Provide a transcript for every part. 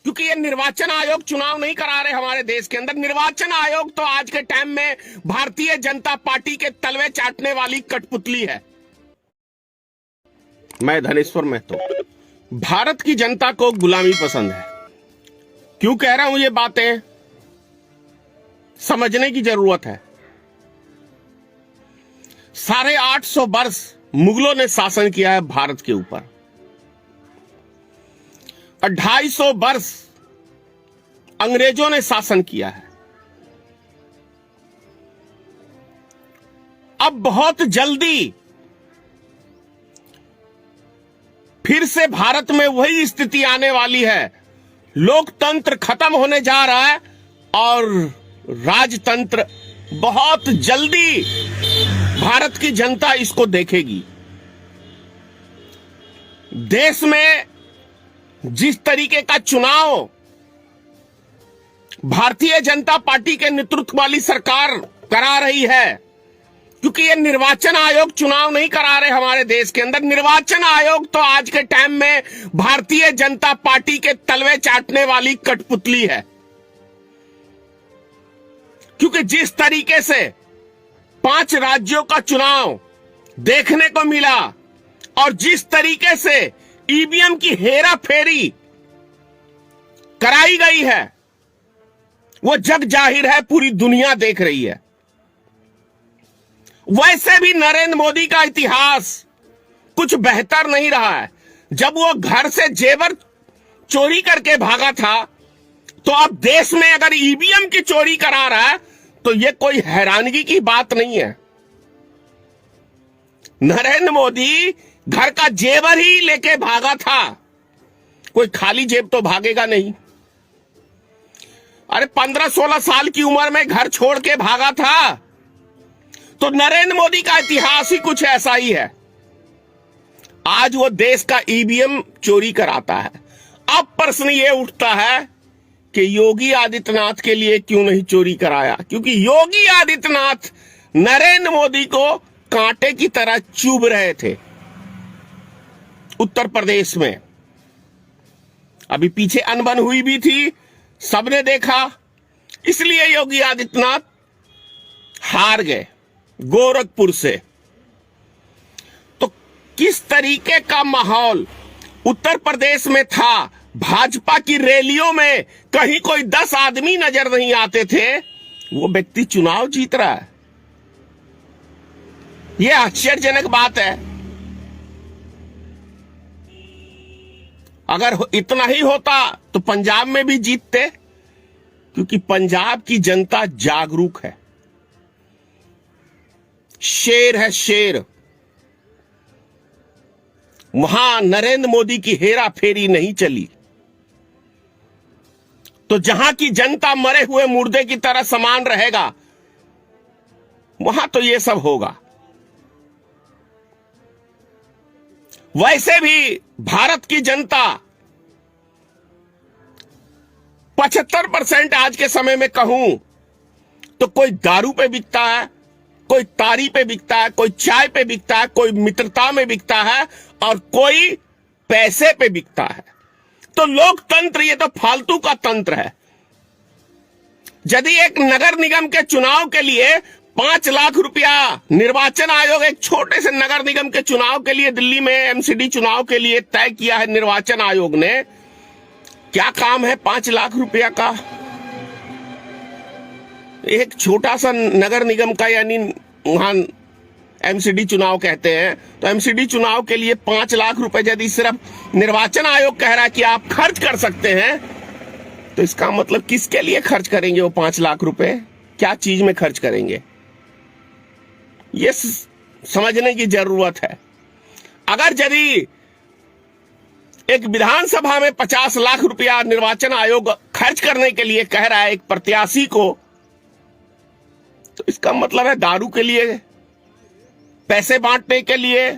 क्योंकि ये निर्वाचन आयोग चुनाव नहीं करा रहे हमारे देश के अंदर। निर्वाचन आयोग तो आज के टाइम में भारतीय जनता पार्टी के तलवे चाटने वाली कठपुतली है। मैं धनेश्वर महतो। भारत की जनता को गुलामी पसंद है। क्यों कह रहा हूं ये बातें, समझने की जरूरत है। 850 वर्ष मुगलों ने शासन किया है भारत के ऊपर। 250 वर्ष अंग्रेजों ने शासन किया है। अब बहुत जल्दी फिर से भारत में वही स्थिति आने वाली है। लोकतंत्र खत्म होने जा रहा है और राजतंत्र बहुत जल्दी भारत की जनता इसको देखेगी। देश में जिस तरीके का चुनाव भारतीय जनता पार्टी के नेतृत्व वाली सरकार करा रही है, क्योंकि ये निर्वाचन आयोग चुनाव नहीं करा रहे हमारे देश के अंदर। निर्वाचन आयोग तो आज के टाइम में भारतीय जनता पार्टी के तलवे चाटने वाली कठपुतली है। क्योंकि जिस तरीके से 5 राज्यों का चुनाव देखने को मिला और जिस तरीके से ईवीएम की हेरा फेरी कराई गई है, वो जग जाहिर है, पूरी दुनिया देख रही है। वैसे भी नरेंद्र मोदी का इतिहास कुछ बेहतर नहीं रहा है। जब वो घर से जेवर चोरी करके भागा था, तो अब देश में अगर ईवीएम की चोरी करा रहा है तो ये कोई हैरानगी की बात नहीं है। नरेंद्र मोदी घर का जेवर ही लेके भागा था, कोई खाली जेब तो भागेगा नहीं। अरे 15-16 साल की उम्र में घर छोड़ के भागा था। तो नरेंद्र मोदी का इतिहास ही कुछ ऐसा ही है। आज वो देश का ईवीएम चोरी कराता है। अब प्रश्न ये उठता है कि योगी आदित्यनाथ के लिए क्यों नहीं चोरी कराया? क्योंकि योगी आदित्यनाथ नरेंद्र मोदी को कांटे की तरह चुभ रहे थे उत्तर प्रदेश में। अभी पीछे अनबन हुई भी थी, सबने देखा, इसलिए योगी आदित्यनाथ हार गए गोरखपुर से। तो किस तरीके का माहौल उत्तर प्रदेश में था? भाजपा की रैलियों में कहीं कोई 10 आदमी नजर नहीं आते थे। वो व्यक्ति चुनाव जीत रहा है। यह आश्चर्यजनक बात है। अगर इतना ही होता तो पंजाब में भी जीतते, क्योंकि पंजाब की जनता जागरूक है, शेर है, शेर। वहां नरेंद्र मोदी की हेरा फेरी नहीं चली। तो जहां की जनता मरे हुए मुर्दे की तरह समान रहेगा, वहां तो ये सब होगा। वैसे भी भारत की जनता 75% आज के समय में कहूं तो कोई दारू पे बिकता है, कोई तारी पे बिकता है, कोई चाय पे बिकता है, कोई मित्रता में बिकता है और कोई पैसे पे बिकता है। तो लोकतंत्र ये तो फालतू का तंत्र है। यदि एक नगर निगम के चुनाव के लिए 5 लाख रुपया निर्वाचन आयोग एक छोटे से नगर निगम के चुनाव के लिए दिल्ली में एमसीडी चुनाव के लिए तय किया है निर्वाचन आयोग ने, क्या काम है 5 लाख रुपया का? एक छोटा सा नगर निगम का, यानी वहां एमसीडी चुनाव कहते हैं, तो एमसीडी चुनाव के लिए 5 लाख रुपए यदि सिर्फ निर्वाचन आयोग कह रहा है कि आप खर्च कर सकते हैं, तो इसका मतलब किसके लिए खर्च करेंगे वो 5 लाख रुपए? क्या चीज में खर्च करेंगे? ये समझने की जरूरत है। अगर यदि एक विधानसभा में 50 लाख रुपया निर्वाचन आयोग खर्च करने के लिए कह रहा है एक प्रत्याशी को, तो इसका मतलब है दारू के लिए, पैसे बांटने के लिए।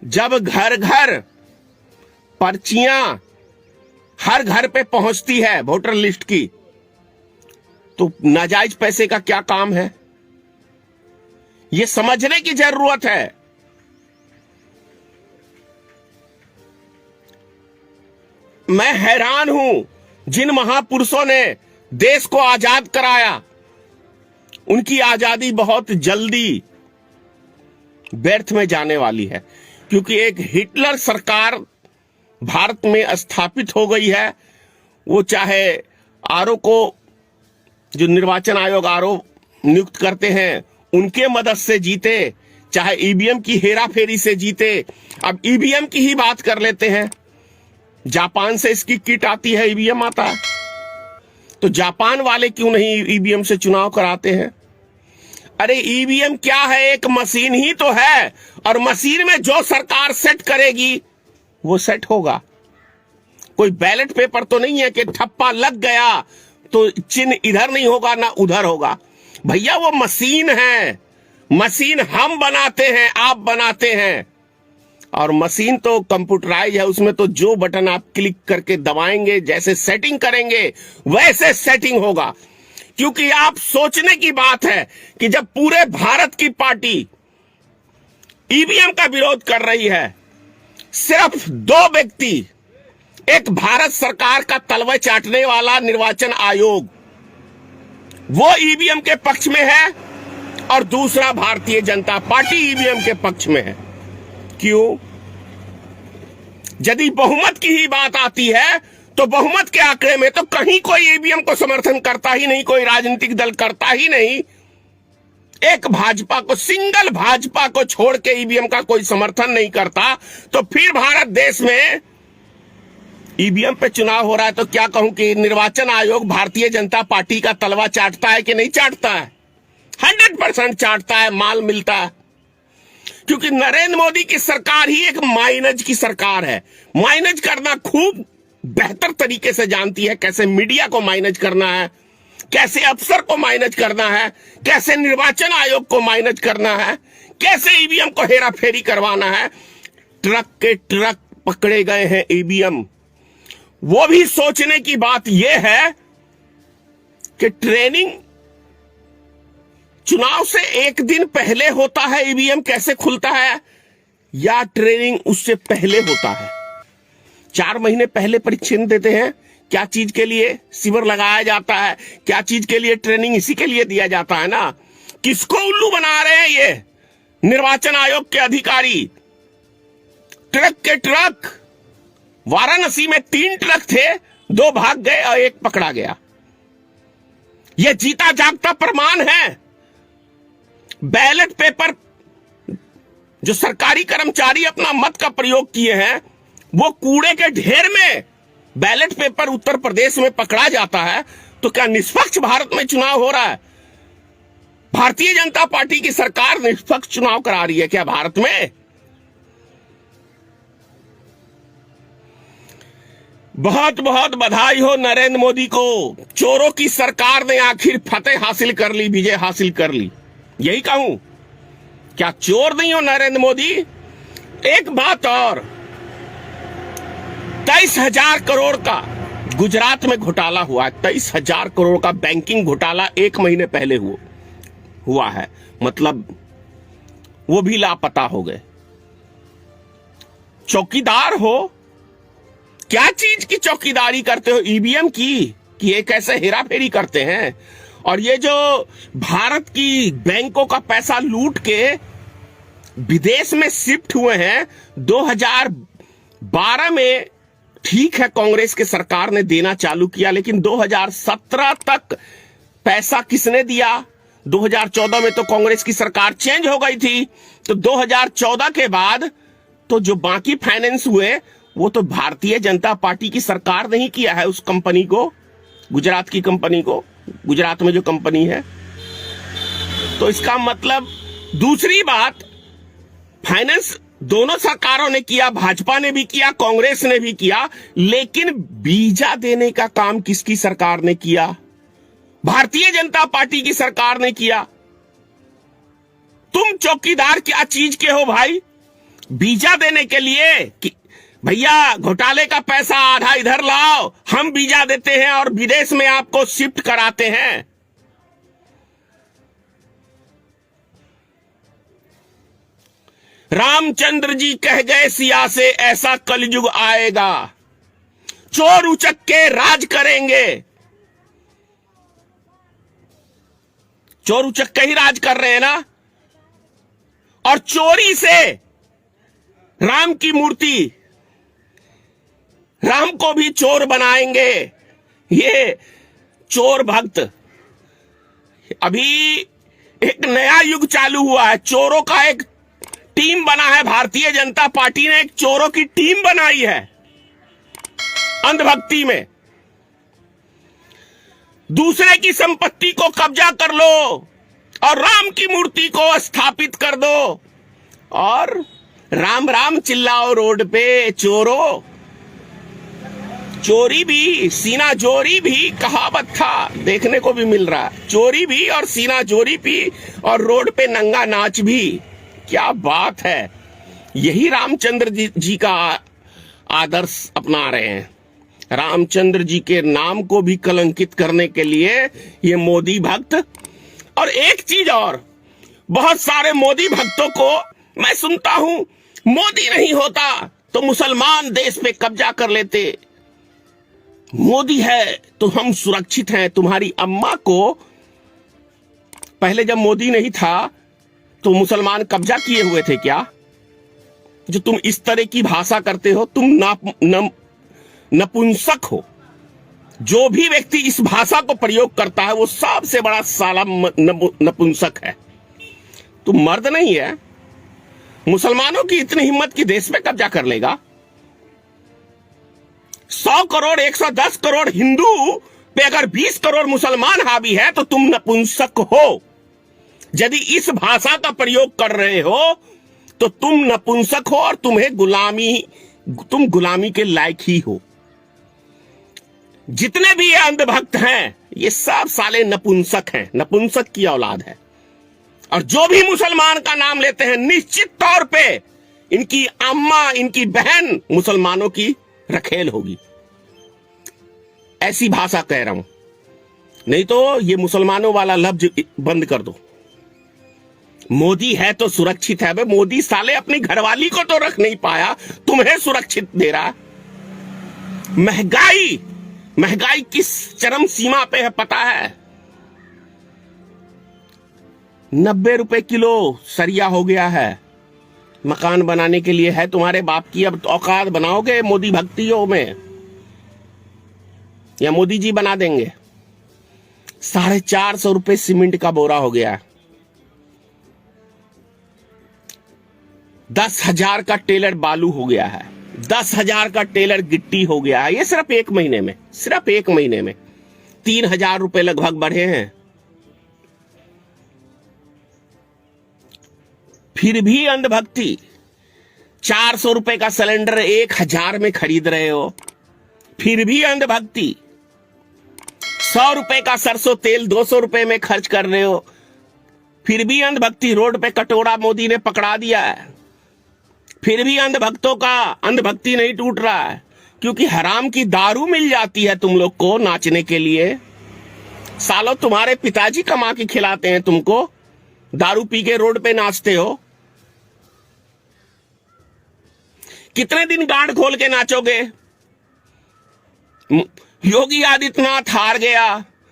जब घर घर पर्चियां हर घर पे पहुंचती है वोटर लिस्ट की, तो नाजायज पैसे का क्या काम है? यह समझने की जरूरत है। मैं हैरान हूं, जिन महापुरुषों ने देश को आजाद कराया, उनकी आजादी बहुत जल्दी व्यर्थ में जाने वाली है, क्योंकि एक हिटलर सरकार भारत में स्थापित हो गई है। वो चाहे आरओ को, जो निर्वाचन आयोग आरओ नियुक्त करते हैं, उनके मदद से जीते, चाहे ईवीएम की हेराफेरी से जीते। अब ईवीएम की ही बात कर लेते हैं। जापान से इसकी किट आती है, ईवीएम आता है, तो जापान वाले क्यों नहीं ईवीएम से चुनाव कराते हैं? अरे ईवीएम क्या है? एक मशीन ही तो है, और मशीन में जो सरकार सेट करेगी वो सेट होगा। कोई बैलेट पेपर तो नहीं है कि ठप्पा लग गया तो चिन्ह इधर नहीं होगा ना उधर होगा। भैया वो मशीन है, मशीन हम बनाते हैं, आप बनाते हैं, और मशीन तो कंप्यूटराइज है। उसमें तो जो बटन आप क्लिक करके दबाएंगे, जैसे सेटिंग करेंगे वैसे सेटिंग होगा। क्योंकि आप सोचने की बात है कि जब पूरे भारत की पार्टी ईवीएम का विरोध कर रही है, सिर्फ दो व्यक्ति, एक भारत सरकार का तलवा चाटने वाला निर्वाचन आयोग, वो ईवीएम के पक्ष में है, और दूसरा भारतीय जनता पार्टी ईवीएम के पक्ष में है। क्यों? यदि बहुमत की ही बात आती है तो बहुमत के आंकड़े में तो कहीं कोई ईवीएम को समर्थन करता ही नहीं, कोई राजनीतिक दल करता ही नहीं। एक भाजपा को, सिंगल भाजपा को छोड़ के ईवीएम का कोई समर्थन नहीं करता, तो फिर भारत देश में ईवीएम पे चुनाव हो रहा है तो क्या कहूं कि निर्वाचन आयोग भारतीय जनता पार्टी का तलवा चाटता है कि नहीं चाटता है? 100% चाटता है, माल मिलता है। क्योंकि नरेंद्र मोदी की सरकार ही एक माइनज की सरकार है। माइनज करना खूब बेहतर तरीके से जानती है, कैसे मीडिया को माइनज करना है, कैसे अफसर को माइनज करना है, कैसे निर्वाचन आयोग को माइनज करना है, कैसे ईवीएम को हेराफेरी करवाना है। ट्रक के ट्रक पकड़े गए हैं ईवीएम। वो भी सोचने की बात यह है कि ट्रेनिंग चुनाव से एक दिन पहले होता है, ईवीएम कैसे खुलता है, या ट्रेनिंग उससे पहले होता है? 4 महीने पहले परीक्षण देते हैं। क्या चीज के लिए शिविर लगाया जाता है, क्या चीज के लिए ट्रेनिंग, इसी के लिए दिया जाता है ना। किसको उल्लू बना रहे हैं ये निर्वाचन आयोग के अधिकारी? ट्रक के ट्रक, वाराणसी में 3 ट्रक थे, 2 भाग गए और 1 पकड़ा गया। यह जीता जागता प्रमाण है। बैलेट पेपर, जो सरकारी कर्मचारी अपना मत का प्रयोग किए हैं, वो कूड़े के ढेर में बैलेट पेपर उत्तर प्रदेश में पकड़ा जाता है, तो क्या निष्पक्ष भारत में चुनाव हो रहा है? भारतीय जनता पार्टी की सरकार निष्पक्ष चुनाव करा रही है क्या भारत में? बहुत बहुत बधाई हो नरेंद्र मोदी को। चोरों की सरकार ने आखिर फतेह हासिल कर ली, विजय हासिल कर ली। यही कहूं, क्या चोर नहीं हो नरेंद्र मोदी? एक बात और, 23,000 करोड़ का गुजरात में घोटाला हुआ है। 23,000 करोड़ का बैंकिंग घोटाला 1 महीने पहले हुआ है। मतलब वो भी लापता हो गए। चौकीदार हो, क्या चीज की चौकीदारी करते हो? ईवीएम की, कि ये कैसे हेराफेरी करते हैं? और ये जो भारत की बैंकों का पैसा लूट के विदेश में शिफ्ट हुए हैं, 2012 में ठीक है कांग्रेस के सरकार ने देना चालू किया, लेकिन 2017 तक पैसा किसने दिया? 2014 में तो कांग्रेस की सरकार चेंज हो गई थी, तो 2014 के बाद तो जो बाकी फाइनेंस हुए वो तो भारतीय जनता पार्टी की सरकार ने ही किया है। उस कंपनी को, गुजरात की कंपनी को, गुजरात में जो कंपनी है, तो इसका मतलब, दूसरी बात, फाइनेंस दोनों सरकारों ने किया, भाजपा ने भी किया, कांग्रेस ने भी किया, लेकिन वीजा देने का काम किसकी सरकार ने किया? भारतीय जनता पार्टी की सरकार ने किया। तुम चौकीदार क्या चीज के हो भाई? वीजा देने के लिए कि भैया घोटाले का पैसा आधा इधर लाओ, हम वीजा देते हैं और विदेश में आपको शिफ्ट कराते हैं। रामचंद्र जी कह गए सिया से, ऐसा कलयुग आएगा। चोर उचक्के राज करेंगे। चोर उचक्के ही राज कर रहे हैं ना, और चोरी से राम की मूर्ति, राम को भी चोर बनाएंगे। ये चोर भक्त, अभी एक नया युग चालू हुआ है, चोरों का एक टीम बना है। भारतीय जनता पार्टी ने एक चोरों की टीम बनाई है अंधभक्ति में। दूसरे की संपत्ति को कब्जा कर लो और राम की मूर्ति को स्थापित कर दो, और राम राम चिल्लाओ रोड पे। चोरों, चोरी भी सीना जोरी भी कहावत था, देखने को भी मिल रहा है। चोरी भी और सीना जोरी भी और रोड पे नंगा नाच भी, क्या बात है। यही रामचंद्र जी का आदर्श अपना रहे हैं। रामचंद्र जी के नाम को भी कलंकित करने के लिए ये मोदी भक्त। और एक चीज और, बहुत सारे मोदी भक्तों को मैं सुनता हूं, मोदी नहीं होता तो मुसलमान देश पे कब्जा कर लेते, मोदी है तो हम सुरक्षित हैं। तुम्हारी अम्मा को पहले जब मोदी नहीं था तो मुसलमान कब्जा किए हुए थे क्या? जो तुम इस तरह की भाषा करते हो, तुम नपुंसक हो। जो भी व्यक्ति इस भाषा को प्रयोग करता है वो सबसे बड़ा साला नपुंसक है। तुम मर्द नहीं है। मुसलमानों की इतनी हिम्मत की देश में कब्जा कर लेगा। 100 करोड़ 110 करोड़ हिंदू पे अगर 20 करोड़ मुसलमान हावी है तो तुम नपुंसक हो। यदि इस भाषा का प्रयोग कर रहे हो तो तुम नपुंसक हो और तुम गुलामी के लायक ही हो। जितने भी ये अंधभक्त हैं ये सब साले नपुंसक हैं, नपुंसक की औलाद है। और जो भी मुसलमान का नाम लेते हैं निश्चित तौर पे इनकी अम्मा, इनकी बहन मुसलमानों की रखेल होगी। ऐसी भाषा कह रहा हूं, नहीं तो ये मुसलमानों वाला लफ्ज बंद कर दो। मोदी है तो सुरक्षित है। बे मोदी साले अपनी घरवाली को तो रख नहीं पाया, तुम्हें सुरक्षित दे रहा। महंगाई किस चरम सीमा पे है पता है? 90 रुपए किलो सरिया हो गया है। मकान बनाने के लिए है तुम्हारे बाप की अब औकात बनाओगे मोदी भक्तियों में, या मोदी जी बना देंगे? 450 रुपए सीमेंट का बोरा हो गया। 10,000 का टेलर बालू हो गया है। 10,000 का टेलर गिट्टी हो गया है। ये सिर्फ एक महीने में, सिर्फ एक महीने में 3,000 रुपए लगभग बढ़े हैं। फिर भी अंधभक्ति। 400 रुपए का सिलेंडर 1,000 में खरीद रहे हो, फिर भी अंधभक्ति। 100 रुपए का सरसों तेल 200 रुपए में खर्च कर रहे हो, फिर भी अंधभक्ति। रोड पे कटोरा मोदी ने पकड़ा दिया है, फिर भी अंधभक्तों का अंधभक्ति नहीं टूट रहा है। क्योंकि हराम की दारू मिल जाती है तुम लोग को नाचने के लिए। सालों तुम्हारे पिताजी कमा के खिलाते हैं तुमको, दारू पी के रोड पे नाचते हो। कितने दिन गांड खोल के नाचोगे? योगी आदित्यनाथ हार गया,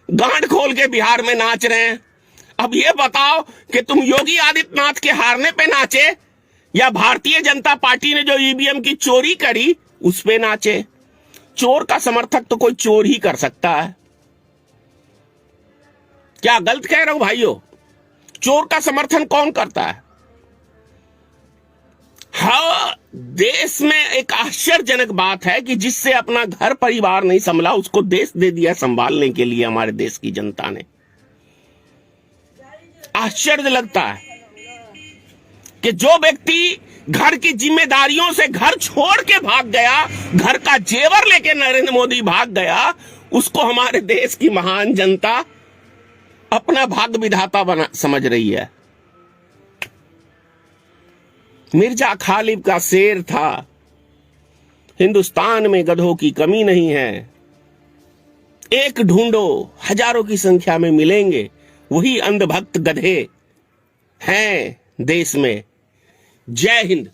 गांड खोल के बिहार में नाच रहे हैं। अब ये बताओ कि तुम योगी आदित्यनाथ के हारने पे नाचे या भारतीय जनता पार्टी ने जो ईवीएम की चोरी करी उस पे नाचे? चोर का समर्थक तो कोई चोर ही कर सकता है। क्या गलत कह रहा हूं भाइयों? चोर का समर्थन कौन करता है? हाँ, देश में एक आश्चर्यजनक बात है कि जिससे अपना घर परिवार नहीं संभला उसको देश दे दिया संभालने के लिए हमारे देश की जनता ने। आश्चर्य लगता है कि जो व्यक्ति घर की जिम्मेदारियों से घर छोड़ के भाग गया, घर का जेवर लेके नरेंद्र मोदी भाग गया, उसको हमारे देश की महान जनता अपना भाग्य विधाता समझ रही है। मिर्जा खालिद का शेर था, हिंदुस्तान में गधों की कमी नहीं है, एक ढूंढो हजारों की संख्या में मिलेंगे, वही अंधभक्त गधे हैं देश में। जय हिंद।